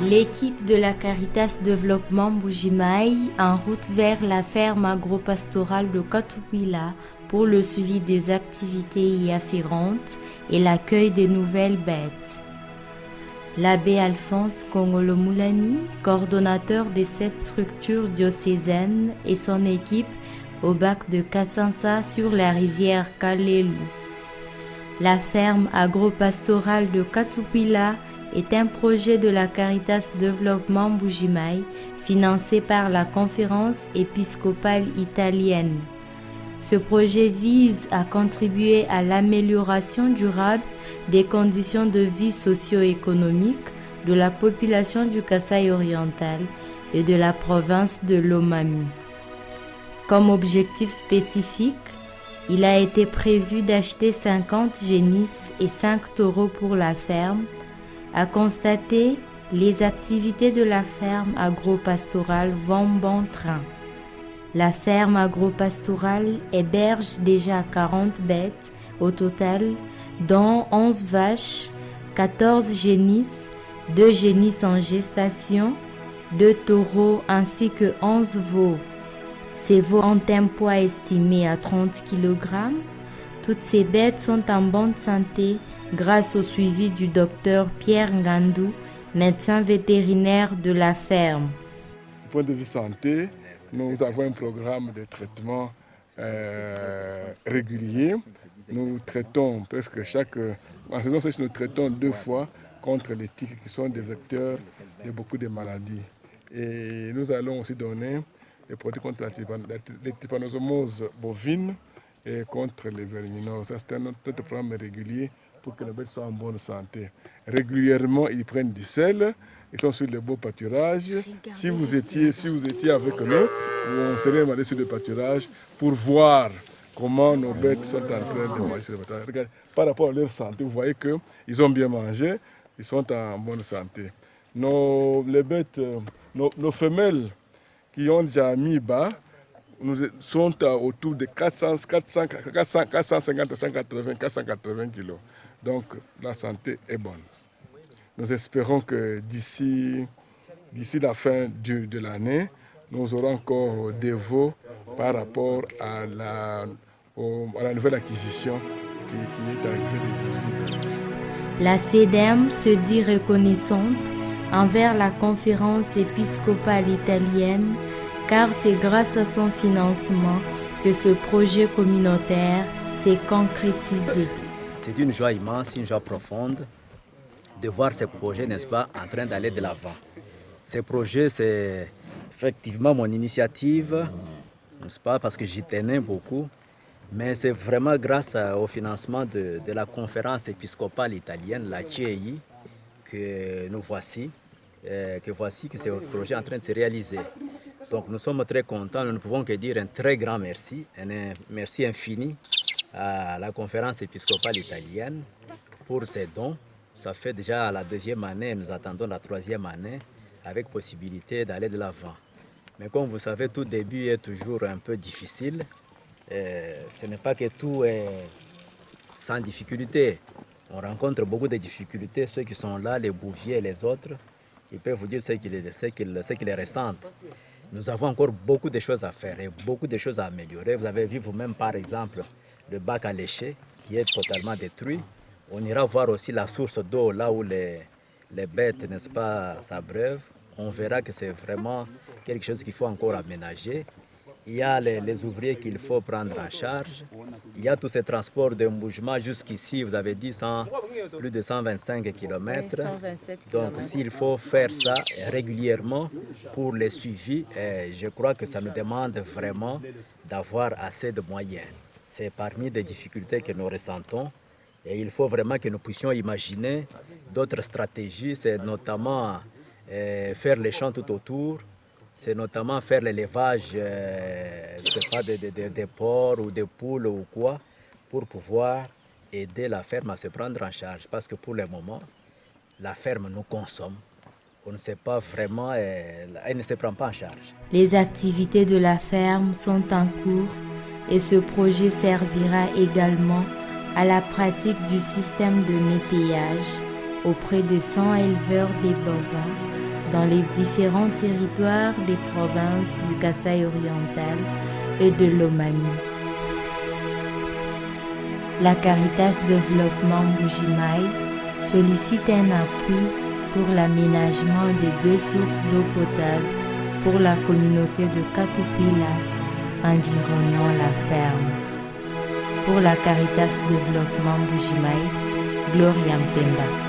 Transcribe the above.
L'équipe de la Caritas Développement Mbuji-Mayi en route vers la ferme agro-pastorale de Katukwila pour le suivi des activités y afférentes et l'accueil des nouvelles bêtes. L'abbé Alphonse Kongolo-Moulami, coordonnateur de cette structure diocésaine, et son équipe au bac de Kassansa sur la rivière Kalelu. La ferme agro-pastorale de Katukwila est un projet de la Caritas Développement Mbuji-Mayi financé par la Conférence épiscopale italienne. Ce projet vise à contribuer à l'amélioration durable des conditions de vie socio-économiques de la population du Kasaï oriental et de la province de Lomami. Comme objectif spécifique, il a été prévu d'acheter 50 génisses et 5 taureaux pour la ferme, à constater, les activités de la ferme agro-pastorale vont bon train. La ferme agro-pastorale héberge déjà 40 bêtes au total, dont 11 vaches, 14 génisses, 2 génisses en gestation, 2 taureaux ainsi que 11 veaux. Ces veaux ont un poids estimé à 30 kg. Toutes ces bêtes sont en bonne santé grâce au suivi du docteur Pierre Ngandou, médecin vétérinaire de la ferme. Du point de vue santé, nous avons un programme de traitement régulier. Nous traitons presque en saison sèche, nous traitons 2 fois contre les tiques qui sont des vecteurs de beaucoup de maladies. Et nous allons aussi donner des produits contre la trypanosomose bovine et contre les verminoses. C'est notre programme régulier pour que les bêtes soient en bonne santé. Régulièrement, ils prennent du sel, ils sont sur le beau pâturage. Si vous étiez avec nous, on serait demandé sur le pâturage pour voir comment nos bêtes sont en train de manger sur le pâturage. Regardez, par rapport à leur santé, vous voyez qu'ils ont bien mangé, ils sont en bonne santé. Nos femelles qui ont déjà mis bas sont autour de 450 à 480 kg. Donc la santé est bonne. Nous espérons que d'ici la fin de l'année, nous aurons encore des veaux par rapport à la nouvelle acquisition qui est arrivée de 18 ans. La CEDEM se dit reconnaissante envers la Conférence épiscopale italienne car c'est grâce à son financement que ce projet communautaire s'est concrétisé. C'est une joie immense, une joie profonde de voir ces projets, n'est-ce pas, en train d'aller de l'avant. Ces projets, c'est effectivement mon initiative, n'est-ce pas, parce que j'y tenais beaucoup, mais c'est vraiment grâce au financement de la conférence épiscopale italienne, la CEI, que nous voici, que ce projet est en train de se réaliser. Donc nous sommes très contents, nous ne pouvons que dire un très grand merci, un merci infini à la conférence épiscopale italienne pour ses dons. Ça fait déjà la 2e année, nous attendons la 3e année avec possibilité d'aller de l'avant. Mais comme vous savez, tout début est toujours un peu difficile. Ce n'est pas que tout est sans difficulté. On rencontre beaucoup de difficultés. Ceux qui sont là, les bouviers et les autres, ils peuvent vous dire ce qu'ils ressentent. Nous avons encore beaucoup de choses à faire et beaucoup de choses à améliorer. Vous avez vu vous-même, par exemple, le bac à lécher qui est totalement détruit. On ira voir aussi la source d'eau là où les bêtes, n'est-ce pas, s'abreuvent. On verra que c'est vraiment quelque chose qu'il faut encore aménager. Il y a les ouvriers qu'il faut prendre en charge. Il y a tous ces transports de Mbuji-Mayi jusqu'ici, vous avez dit plus de 125 km. Donc s'il faut faire ça régulièrement pour les suivis, je crois que ça nous demande vraiment d'avoir assez de moyens. C'est parmi les difficultés que nous ressentons. Et il faut vraiment que nous puissions imaginer d'autres stratégies, c'est notamment faire les champs tout autour, c'est notamment faire l'élevage des porcs ou des poules ou quoi, pour pouvoir aider la ferme à se prendre en charge. Parce que pour le moment, la ferme nous consomme. On ne sait pas vraiment, elle ne se prend pas en charge. Les activités de la ferme sont en cours et ce projet servira également à la pratique du système de métayage auprès de 100 éleveurs des bovins dans les différents territoires des provinces du Kasaï oriental et de l'Omami. La Caritas Développement Mbuji-Mayi sollicite un appui pour l'aménagement des 2 sources d'eau potable pour la communauté de Katukwila environnant la ferme. Pour la Caritas Développement Mbuji-Mayi, Gloria Mpemba.